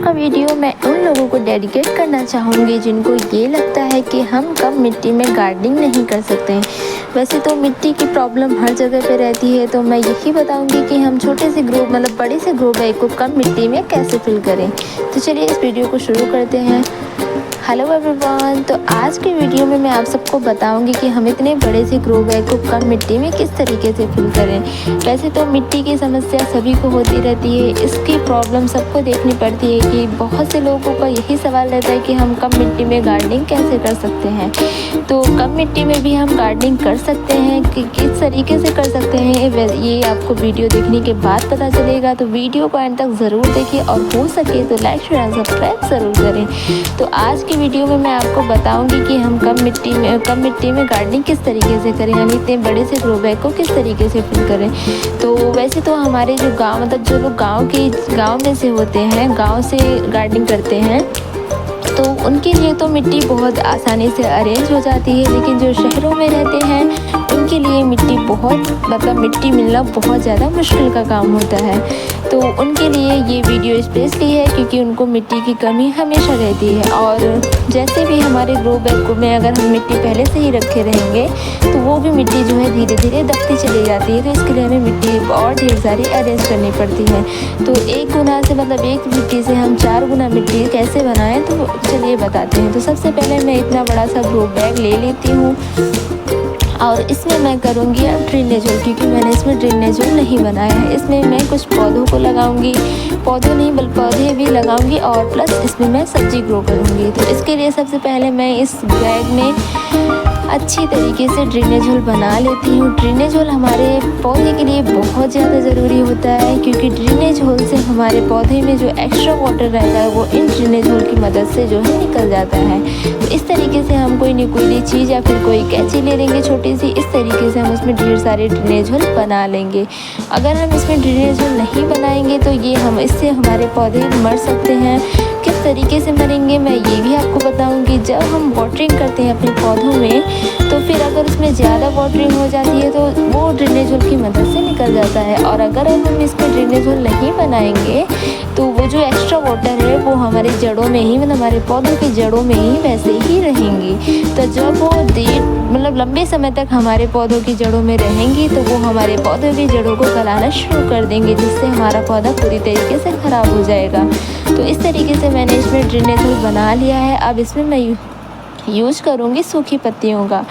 का वीडियो मैं उन लोगों को डेडिकेट करना चाहूँगी जिनको ये लगता है कि हम कम मिट्टी में गार्डनिंग नहीं कर सकते। वैसे तो मिट्टी की प्रॉब्लम हर जगह पे रहती है, तो मैं यही बताऊँगी कि हम छोटे से ग्रो मतलब बड़े से ग्रो बैग को कम मिट्टी में कैसे फिल करें। तो चलिए इस वीडियो को शुरू करते हैं। हेलो एवरीवन, तो आज के वीडियो में मैं आप सबको बताऊंगी कि हम इतने बड़े से ग्रो बैग को कम मिट्टी में किस तरीके से फिल करें। वैसे तो मिट्टी की समस्या सभी को होती रहती है, इसकी प्रॉब्लम सबको देखनी पड़ती है कि बहुत से लोगों का यही सवाल रहता है कि हम कम मिट्टी में गार्डनिंग कैसे कर सकते हैं। तो कम मिट्टी में भी हम गार्डनिंग कर सकते हैं कि किस तरीके से कर सकते हैं, ये आपको वीडियो देखने के बाद पता चलेगा। तो वीडियो को एंड तक ज़रूर देखिए और हो सके तो लाइक शेयर एंड सब्सक्राइब ज़रूर करें। तो आज की वीडियो में मैं आपको बताऊंगी कि हम कम मिट्टी में गार्डनिंग किस तरीके से करें, यानी इतने बड़े से ग्रो बैग को किस तरीके से फिल करें। तो वैसे तो हमारे जो गांव मतलब जो लोग गांव में से होते हैं, गांव से गार्डनिंग करते हैं, तो उनके लिए तो मिट्टी बहुत आसानी से अरेंज हो जाती है। लेकिन जो शहरों में रहते हैं उनके लिए मिट्टी मिलना बहुत ज़्यादा मुश्किल का काम होता है। तो उनके लिए ये वीडियो स्पेशली है क्योंकि उनको मिट्टी की कमी हमेशा रहती है। और जैसे भी हमारे ग्रो बैग में अगर हम मिट्टी पहले से ही रखे रहेंगे तो वो भी मिट्टी जो है धीरे धीरे दबती चली जाती है। तो इसके लिए हमें मिट्टी और ढेर सारी अरेंज करनी पड़ती है। तो एक मिट्टी से हम 4 गुना मिट्टी कैसे बनाएं, तो चलिए बताते हैं। तो सबसे पहले मैं इतना बड़ा सा ग्रो बैग ले लेती हूँ और इसमें मैं करूँगी अब ड्रेनेज होल, क्योंकि मैंने इसमें ड्रेनेज होल नहीं बनाया है। इसमें मैं कुछ पौधों को लगाऊंगी, पौधे नहीं बल्कि पौधे भी लगाऊंगी और प्लस इसमें मैं सब्जी ग्रो करूँगी। तो इसके लिए सबसे पहले मैं इस बैग में अच्छी तरीके से ड्रेनेज होल बना लेती हूँ। ड्रेनेज होल हमारे पौधे के लिए बहुत ज़्यादा ज़रूरी होता है, क्योंकि ड्रेनेज होल से हमारे पौधे में जो एक्स्ट्रा वाटर रहता है वो इन ड्रेनेज होल की मदद से जो है निकल जाता है। तो इस तरीके से हम कोई नुकीली चीज़ या फिर कोई कैंची ले लेंगे छोटी सी, इस तरीके से हम उसमें ढेर सारे ड्रेनेज होल बना लेंगे। अगर हम इसमें ड्रेनेज होल नहीं बनाएंगे तो इससे हमारे पौधे मर सकते हैं। किस तरीके से मरेंगे मैं ये भी आपको बताऊंगी। जब हम वाटरिंग करते हैं अपने पौधों में तो फिर अगर उसमें ज़्यादा वाटरिंग हो जाती है तो वो ड्रेनेज होल की मदद से निकल जाता है। और अगर हम इसमें ड्रेनेज होल नहीं बनाएंगे तो वो जो एक्स्ट्रा वाटर है वो हमारे जड़ों में ही हमारे पौधों की जड़ों में ही वैसे ही रहेंगी। तो जब वो लंबे समय तक हमारे पौधों की जड़ों में रहेंगी तो वो हमारे पौधों की जड़ों को गलाना शुरू कर देंगे, जिससे हमारा पौधा पूरी तरीके से ख़राब हो जाएगा। तो इस तरीके से मैंने इसमें ड्रेनेज होल बना लिया है। अब इसमें मैं यूज़ करूँगी सूखी पत्तियों का।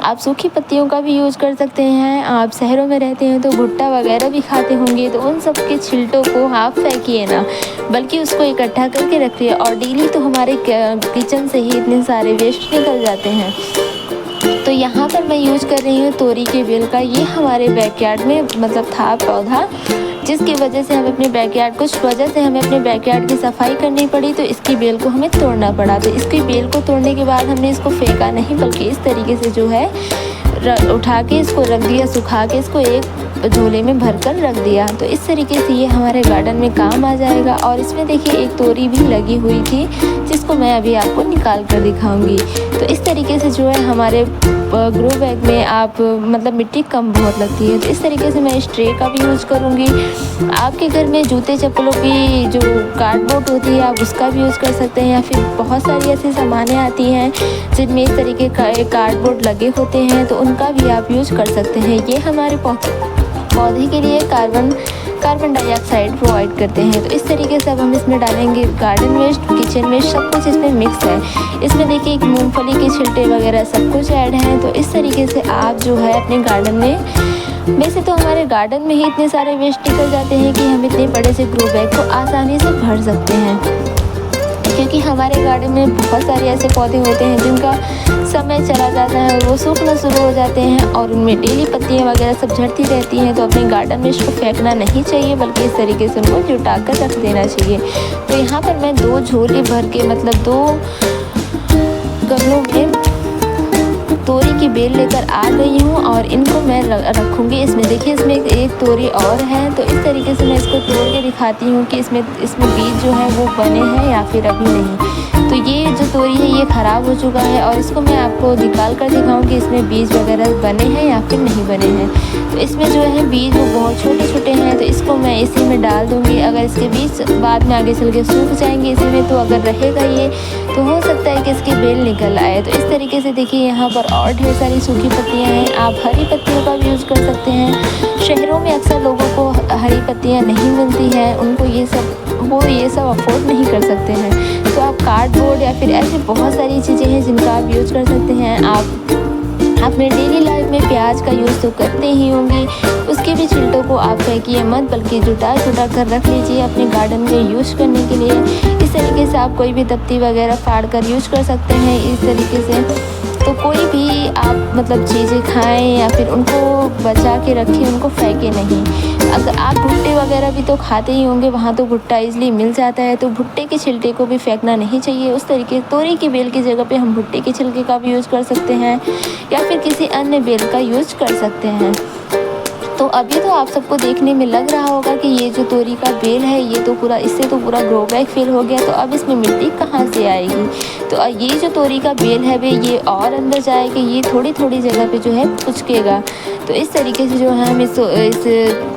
आप सूखी पत्तियों का भी यूज़ कर सकते हैं। आप शहरों में रहते हैं तो भुट्टा वगैरह भी खाते होंगे, तो उन सब के छिलटों को आप फेंकिए ना, बल्कि उसको इकट्ठा करके रखिए। और डेली तो हमारे किचन से ही इतने सारे वेस्ट निकल जाते हैं। तो यहाँ पर मैं यूज़ कर रही हूँ तोरी के बेल का। ये हमारे बैकयार्ड में था पौधा, जिसकी वजह से हमें अपने बैकयार्ड की सफाई करनी पड़ी, तो इसकी बेल को हमें तोड़ना पड़ा। तो इसकी बेल को तोड़ने के बाद हमने इसको फेंका नहीं, बल्कि इस तरीके से जो है उठा के इसको रख दिया, सुखा के इसको एक झोले में भर कर रख दिया। तो इस तरीके से ये हमारे गार्डन में काम आ जाएगा। और इसमें देखिए एक तोरी भी लगी हुई थी जिसको मैं अभी आपको निकाल कर दिखाऊंगी। तो इस तरीके से जो है हमारे ग्रो बैग में मिट्टी कम बहुत लगती है। तो इस तरीके से मैं इस ट्रे का भी यूज़ करूँगी। आपके घर में जूते चप्पलों की जो कार्डबोर्ड होती है आप उसका भी यूज़ कर सकते हैं, या फिर बहुत सारी ऐसी सामानें आती हैं जिनमें इस तरीके का कार्डबोर्ड लगे होते हैं, तो उनका भी आप यूज़ कर सकते हैं। ये हमारे पौधे के लिए कार्बन डाइऑक्साइड प्रोवाइड करते हैं। तो इस तरीके से अब हम इसमें डालेंगे गार्डन वेस्ट, किचन वेस्ट, सब कुछ इसमें मिक्स है। इसमें देखिए एक मूंगफली के छिलटे वगैरह सब कुछ ऐड हैं। तो इस तरीके से आप जो है अपने गार्डन में, वैसे तो हमारे गार्डन में ही इतने सारे वेस्ट निकल जाते हैं कि हम इतने बड़े से ग्रो बैग को आसानी से भर सकते हैं, क्योंकि हमारे गार्डन में बहुत सारे ऐसे पौधे होते हैं जिनका समय चला जाता है और वो सूखना शुरू हो जाते हैं और उनमें डेली पत्तियां वगैरह सब झड़ती रहती हैं। तो अपने गार्डन में इसको फेंकना नहीं चाहिए, बल्कि इस तरीके से उनको जुटा कर रख देना चाहिए। तो यहाँ पर मैं 2 झोले भर के 2 गमलों में तोरी की बेल लेकर आ गई हूँ और इनको मैं रखूँगी इसमें। देखिए इसमें एक तोरी और है, तो इस तरीके से मैं इसको तोड़ के दिखाती हूँ कि इसमें बीज जो है वो बने हैं या फिर अभी नहीं। तो ये जो तोरी है ये ख़राब हो चुका है और इसको मैं आपको निकाल कर दिखाऊँ कि इसमें बीज वगैरह बने हैं या फिर नहीं बने हैं। तो इसमें जो है बीज वो बहुत छोटे छोटे हैं, तो इसको मैं इसी में डाल दूँगी। अगर इसके बीज बाद में आगे चल के सूख जाएंगे इसी में, तो अगर रहेगा ये तो हो सकता है कि इसकी बेल निकल आए। तो इस तरीके से देखिए यहाँ पर और ढेर सारी सूखी पत्तियाँ हैं, आप हरी पत्तियों का भी यूज़ कर सकते हैं। शहरों में अक्सर लोगों को हरी पत्तियाँ नहीं मिलती हैं, उनको ये सब अफोर्ड नहीं कर सकते हैं, तो आप कार्डबोर्ड या फिर ऐसी बहुत सारी चीज़ें हैं जिनका आप यूज़ कर सकते हैं। आप अपने डेली लाइफ में प्याज का यूज़ तो करते ही होंगे, उसके भी छिलटों को आप फेंकिए मत, बल्कि जुटा कर रख लीजिए अपने गार्डन में यूज़ करने के लिए। इस तरीके से आप कोई भी तख्ती वगैरह फाड़ कर यूज़ कर सकते हैं इस तरीके से। तो कोई भी आप मतलब चीज़ें खाएं या फिर उनको बचा के रखें, उनको फेंके नहीं। अगर आप भुट्टे वगैरह भी तो खाते ही होंगे, वहाँ तो भुट्टा ईज़िली मिल जाता है, तो भुट्टे के छिलके को भी फेंकना नहीं चाहिए। उस तरीके तोरी की बेल की जगह पे हम भुट्टे के छिलके का भी यूज़ कर सकते हैं या फिर किसी अन्य बेल का यूज़ कर सकते हैं। तो अभी तो आप सबको देखने में लग रहा होगा कि ये जो तोरी का बेल है ये तो पूरा, इससे तो पूरा ग्रो बैग फिल हो गया, तो अब इसमें मिट्टी कहाँ से आएगी। तो ये जो तोरी का बेल है वे ये और अंदर जाएगा, ये थोड़ी थोड़ी जगह पे जो है पुचकेगा। तो इस तरीके से जो है हम इस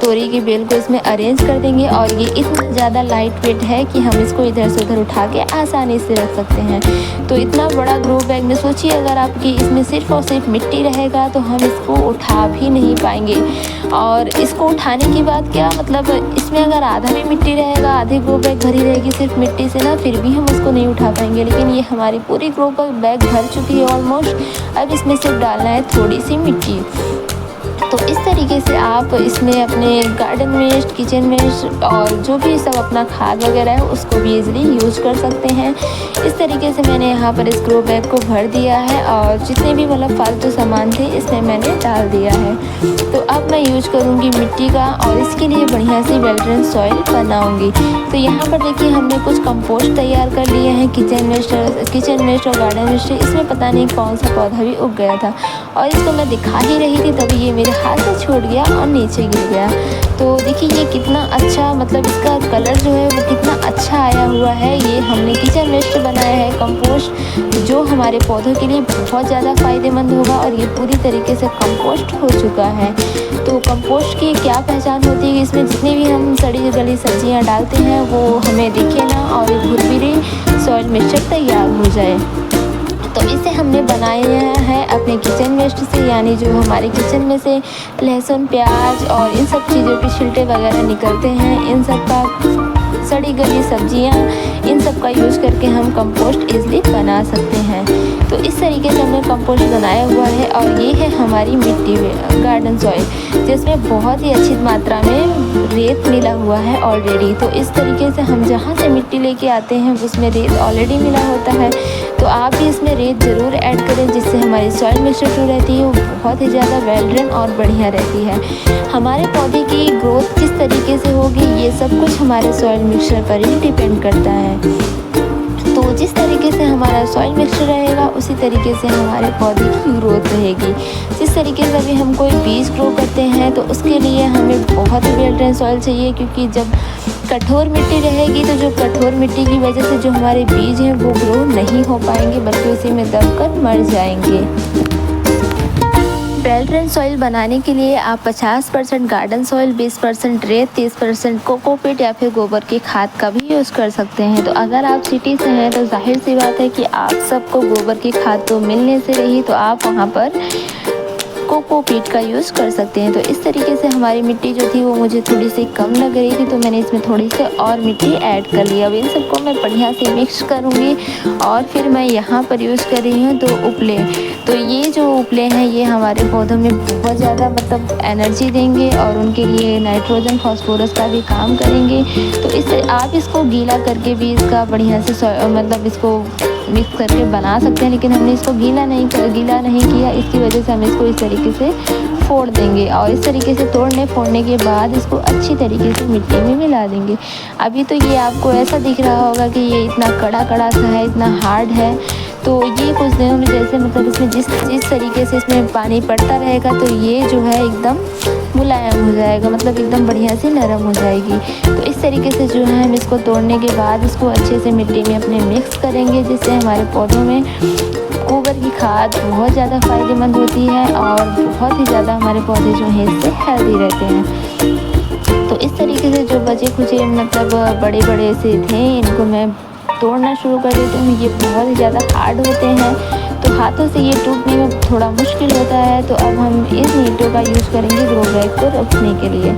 तोरी की बेल को इसमें अरेंज कर देंगे और ये इतना ज़्यादा लाइट वेट है कि हम इसको इधर से उधर उठा के आसानी से रख सकते हैं। तो इतना बड़ा ग्रो बैग में सोचिए अगर आपकी इसमें सिर्फ और सिर्फ मिट्टी रहेगा तो हम इसको उठा भी नहीं पाएंगे। और इसको उठाने की बात क्या मतलब, इसमें अगर आधा भी मिट्टी रहेगा, आधी ग्रो बैग भरी रहेगी सिर्फ मिट्टी से ना, फिर भी हम उसको नहीं उठा पाएंगे। लेकिन ये हमारी पूरी ग्रो बैग भर चुकी है ऑलमोस्ट। अब इसमें सिर्फ डालना है थोड़ी सी मिट्टी। तो इस तरीके से आप इसमें अपने गार्डन वेस्ट, किचन वेस्ट और जो भी सब अपना खाद वगैरह है उसको भी इजीली यूज़ कर सकते हैं। इस तरीके से मैंने यहाँ पर इस ग्रो बैग को भर दिया है और जितने भी मतलब फालतू सामान थे इसमें मैंने डाल दिया है। तो अब मैं यूज़ करूँगी मिट्टी का और इसके लिए बढ़िया सी वेल ड्रेन सॉइल बनाऊँगी। तो यहाँ पर देखिए हमने कुछ कंपोस्ट तैयार कर लिए हैं, किचन वेस्ट और गार्डन वेस्ट। इसमें पता नहीं कौन सा पौधा भी उग गया था और इसको मैं दिखा ही रही थी तभी ये मेरे हाथ से छूट गया और नीचे गिर गया। तो देखिए ये कितना अच्छा मतलब इसका कलर जो है वो कितना अच्छा आया हुआ है। ये हमने किचन वेस्ट बनाया है कंपोस्ट, जो हमारे पौधों के लिए बहुत ज़्यादा फ़ायदेमंद होगा और ये पूरी तरीके से कंपोस्ट हो चुका है। तो कंपोस्ट की क्या पहचान होती है कि इसमें जितनी भी हम सड़ी गली सब्जियां डालते हैं वो हमें दिखे ना और एक भुरभुरी सॉइल मिक्सचर तैयार हो जाए। तो इसे हमने बनाया है अपने किचन वेस्ट से, यानी जो हमारे किचन में से लहसुन, प्याज और इन सब चीज़ों के छिलटे वगैरह निकलते हैं, इन सब का सड़ी गली सब्जियां, इन सब का यूज़ करके हम कंपोस्ट इजली बना सकते हैं। तो इस तरीके से हमने कंपोस्ट बनाया हुआ है और ये है हमारी मिट्टी गार्डन सॉइल, जिसमें बहुत ही अच्छी मात्रा में रेत मिला हुआ है ऑलरेडी। तो इस तरीके से हम जहाँ से मिट्टी लेके आते हैं उसमें रेत ऑलरेडी मिला होता है। तो आप भी इसमें रेत ज़रूर ऐड करें, जिससे हमारी सॉइल मिक्सचर जो रहती है वो बहुत ही ज़्यादा वेल ड्रेन और बढ़िया रहती है। हमारे पौधे की ग्रोथ किस तरीके से होगी ये सब कुछ हमारे सॉइल मिक्सचर पर ही डिपेंड करता है। तो जिस तरीके से हमारा सॉइल मिक्सचर रहेगा उसी तरीके से हमारे पौधे की ग्रोथ रहेगी। जिस तरीके से अभी हम कोई बीज ग्रो करते हैं तो उसके लिए हमें बहुत ही वेल ड्रेन सॉइल चाहिए, क्योंकि जब कठोर मिट्टी रहेगी तो जो कठोर मिट्टी की वजह से जो हमारे बीज हैं वो ग्रो नहीं हो पाएंगे, बल्कि उसी में दबकर मर जाएंगे। वेल ड्रेन सॉइल बनाने के लिए आप 50% गार्डन सॉइल, 20% रेत, 30% कोकोपीट या फिर गोबर की खाद का भी यूज़ कर सकते हैं। तो अगर आप सिटी से हैं तो जाहिर सी बात है कि आप सबको गोबर की खाद तो मिलने से रही, तो आप वहाँ पर कोकोपीट का यूज़ कर सकते हैं। तो इस तरीके से हमारी मिट्टी जो थी वो मुझे थोड़ी सी कम लग रही थी, तो मैंने इसमें थोड़ी सी और मिट्टी ऐड कर लिया। अब इन सबको मैं बढ़िया से मिक्स करूँगी और फिर मैं यहाँ पर यूज़ कर रही हूँ 2 उपले। तो ये जो उपले हैं ये हमारे पौधों में बहुत ज़्यादा मतलब एनर्जी देंगे और उनके लिए नाइट्रोजन, फास्फोरस का भी काम करेंगे। तो इससे आप इसको गीला करके भी इसका बढ़िया से मतलब इसको मिक्स करके बना सकते हैं, लेकिन हमने इसको गीला नहीं किया, इसकी वजह से हम इसको इस तरीके से फोड़ देंगे और इस तरीके से फोड़ने के बाद इसको अच्छी तरीके से मिट्टी में मिला देंगे। अभी तो ये आपको ऐसा दिख रहा होगा कि ये इतना कड़ा सा है, इतना हार्ड है, तो ये कुछ दिनों में जैसे मतलब इसमें जिस तरीके से इसमें पानी पड़ता रहेगा तो ये जो है एकदम मुलायम हो जाएगा, मतलब एकदम बढ़िया से नरम हो जाएगी। तो इस तरीके से जो है हम इसको तोड़ने के बाद इसको अच्छे से मिट्टी में अपने मिक्स करेंगे, जिससे हमारे पौधों में गोबर की खाद बहुत ज़्यादा फ़ायदेमंद होती है और बहुत ही ज़्यादा हमारे पौधे जो हैं इससे हेल्दी रहते हैं। तो इस तरीके से जो बचे खुचे मतलब बड़े बड़े से थे, इनको मैं तोड़ना शुरू कर देती हूँ। ये बहुत ही ज़्यादा हार्ड होते हैं, तो हाथों से ये टूटने में थोड़ा मुश्किल होता है। तो अब हम इन ईंटों का यूज़ करेंगे ग्रो बैग को रखने के लिए।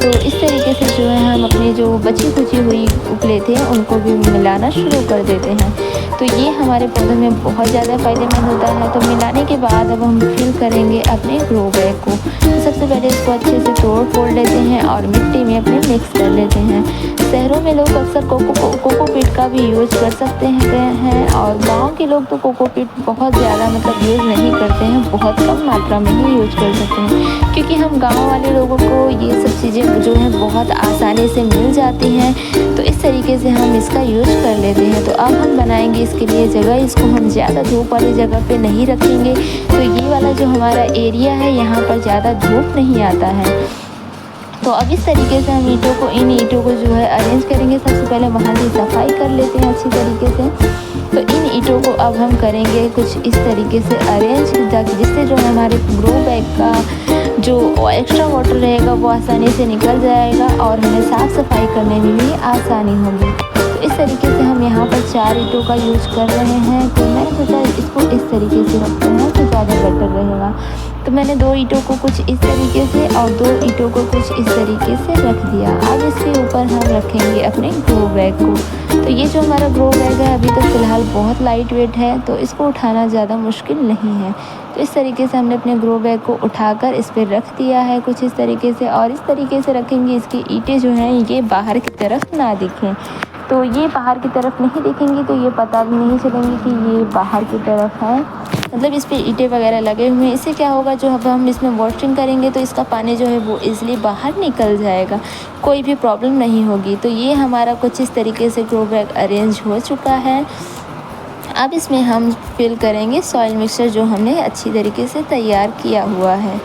तो इस तरीके से जो है हम अपनी जो बची खुची हुई उपले थे उनको भी मिलाना शुरू कर देते हैं। तो ये हमारे पौधों में बहुत ज़्यादा फ़ायदेमंद होता है। तो मिलाने के बाद अब हम फिल करेंगे अपने ग्रो बैग को। तो सबसे पहले इसको अच्छे से तोड़ लेते हैं और मिट्टी में अपने मिक्स कर लेते हैं। शहरों में लोग अक्सर कोकोपीट का भी यूज़ कर सकते हैं और गांव के लोग तो कोकोपीट बहुत ज़्यादा मतलब यूज़ नहीं करते हैं, बहुत कम मात्रा में ही यूज़ कर सकते हैं, क्योंकि हम गांव वाले लोगों को ये सब चीज़ें जो है बहुत आसानी से मिल जाती हैं। तो इस तरीके से हम इसका यूज़ कर लेते हैं। तो अब हम बनाएंगे इसके लिए जगह। इसको हम ज़्यादा धूप वाली जगह पे नहीं रखेंगे। तो ये वाला जो हमारा एरिया है यहाँ पर ज़्यादा धूप नहीं आता है। तो अब इस तरीके से हम इन ईंटों को जो है अरेंज करेंगे। सबसे पहले वहाँ की सफाई कर लेते हैं अच्छी तरीके से। तो इन ईंटों को अब हम करेंगे कुछ इस तरीके से अरेंज, ताकि जिससे जो हमारे ग्रो बैग का जो एक्स्ट्रा वाटर रहेगा वो आसानी से निकल जाएगा और हमें साफ़ सफाई करने में भी आसानी होगी। तो इस तरीके से हम यहाँ पर 4 ईंटों का यूज़ कर रहे हैं। तो मैंने सोचा इसको इस तरीके से रखते हैं तो ज़्यादा बेटर रहेगा। तो मैंने 2 ईंटों को कुछ इस तरीके से और 2 ईंटों को कुछ इस तरीके से रख दिया। अब इसके ऊपर हम रखेंगे अपने ग्रो बैग को। तो ये जो हमारा ग्रो बैग है अभी तो फ़िलहाल बहुत लाइट वेट है, तो इसको उठाना ज़्यादा मुश्किल नहीं है। तो इस तरीके से हमने अपने ग्रो बैग को उठाकर इस पर रख दिया है कुछ इस तरीके से, और इस तरीके से रखेंगे इसकी ईंटें जो हैं ये बाहर की तरफ ना दिखें। तो ये बाहर की तरफ नहीं दिखेंगी तो ये पता भी नहीं चलेंगी कि ये बाहर की तरफ है, मतलब इस पे ईंटें वगैरह लगे हुए हैं। इससे क्या होगा, जो अब हम इसमें वॉशिंग करेंगे तो इसका पानी जो है वो ईज़िली बाहर निकल जाएगा, कोई भी प्रॉब्लम नहीं होगी। तो ये हमारा कुछ इस तरीके से ग्रो बैग अरेंज हो चुका है। अब इसमें हम फिल करेंगे सॉइल मिक्सचर जो हमने अच्छी तरीके से तैयार किया हुआ है।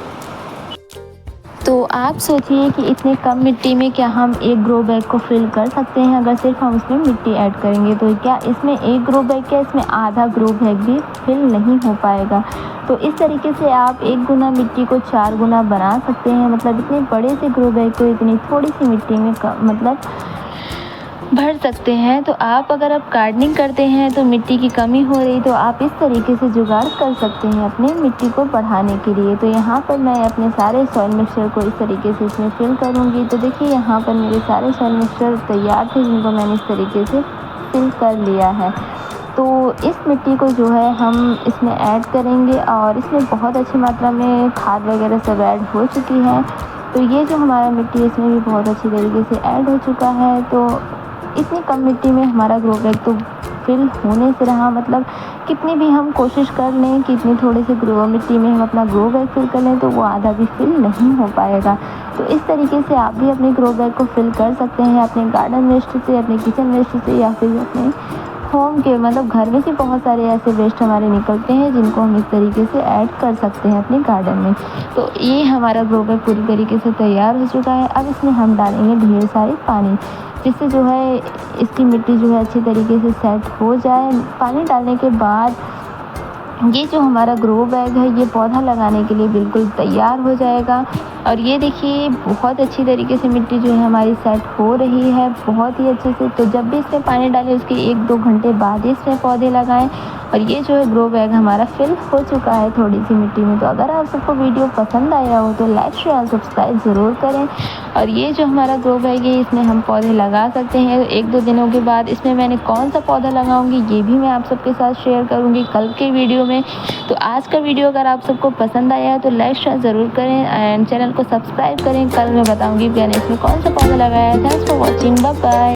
तो आप सोचिए कि इतने कम मिट्टी में क्या हम एक ग्रो बैग को फिल कर सकते हैं अगर सिर्फ हम उसमें मिट्टी ऐड करेंगे। तो क्या इसमें एक ग्रो बैग, क्या इसमें आधा ग्रो बैग भी फिल नहीं हो पाएगा। तो इस तरीके से आप 1 गुना मिट्टी को 4 गुना बना सकते हैं, मतलब इतने बड़े से ग्रो बैग को इतनी थोड़ी सी मिट्टी में मतलब भर सकते हैं। तो आप अगर गार्डनिंग करते हैं तो मिट्टी की कमी हो रही तो आप इस तरीके से जुगाड़ कर सकते हैं अपने मिट्टी को बढ़ाने के लिए। तो यहाँ पर मैं अपने सारे सॉइल मिक्सचर को इस तरीके से इसमें फिल करूँगी। तो देखिए यहाँ पर मेरे सारे सॉइल मिक्सचर तैयार थे जिनको मैंने इस तरीके से फिल कर लिया है। तो इस मिट्टी को जो है हम इसमें ऐड करेंगे और इसमें बहुत अच्छी मात्रा में खाद वगैरह सब ऐड हो चुकी है। तो ये जो हमारा मिट्टी इसमें भी बहुत अच्छी तरीके से ऐड हो चुका है। तो इतनी कम मिट्टी में हमारा ग्रो बैग तो फिल होने से रहा, मतलब कितनी भी हम कोशिश कर लें कि इतनी थोड़ी सी ग्रो मिट्टी में हम अपना ग्रो बैग फिल कर लें तो वो आधा भी फिल नहीं हो पाएगा। तो इस तरीके से आप भी अपने ग्रो बैग को फिल कर सकते हैं अपने गार्डन वेस्ट से, अपने किचन वेस्ट से, या फिर अपने होम के मतलब घर में से बहुत सारे ऐसे वेस्ट हमारे निकलते हैं जिनको हम इस तरीके से ऐड कर सकते हैं अपने गार्डन में। तो ये हमारा ग्रो बैग पूरी तरीके से तैयार हो चुका है। अब इसमें हम डालेंगे ढेर सारे पानी, जिससे जो है इसकी मिट्टी जो है अच्छी तरीके से सेट हो जाए। पानी डालने के बाद ये जो हमारा ग्रो बैग है ये पौधा लगाने के लिए बिल्कुल तैयार हो जाएगा। और ये देखिए बहुत अच्छी तरीके से मिट्टी जो है हमारी सेट हो रही है, बहुत ही अच्छे से। तो जब भी इसमें पानी डालें उसके 1-2 घंटे बाद ही इसमें पौधे लगाएं। और ये जो है ग्रो बैग हमारा फिल हो चुका है थोड़ी सी मिट्टी में। तो अगर आप सबको वीडियो पसंद आया हो तो लाइक शेयर सब्सक्राइब ज़रूर करें। और ये जो हमारा ग्रो बैग है इसमें हम पौधे लगा सकते हैं 1-2 दिनों के बाद। इसमें मैंने कौन सा पौधा लगाऊंगी ये भी मैं आप सबके साथ शेयर करूंगी कल के वीडियो में। तो आज का वीडियो अगर आप सबको पसंद आया है तो लाइक शेयर ज़रूर करें एंड चैनल को सब्सक्राइब करें। कल मैं बताऊँगी मैंने इसमें कौन सा पौधा लगाया है। Thanks for watching, bye bye.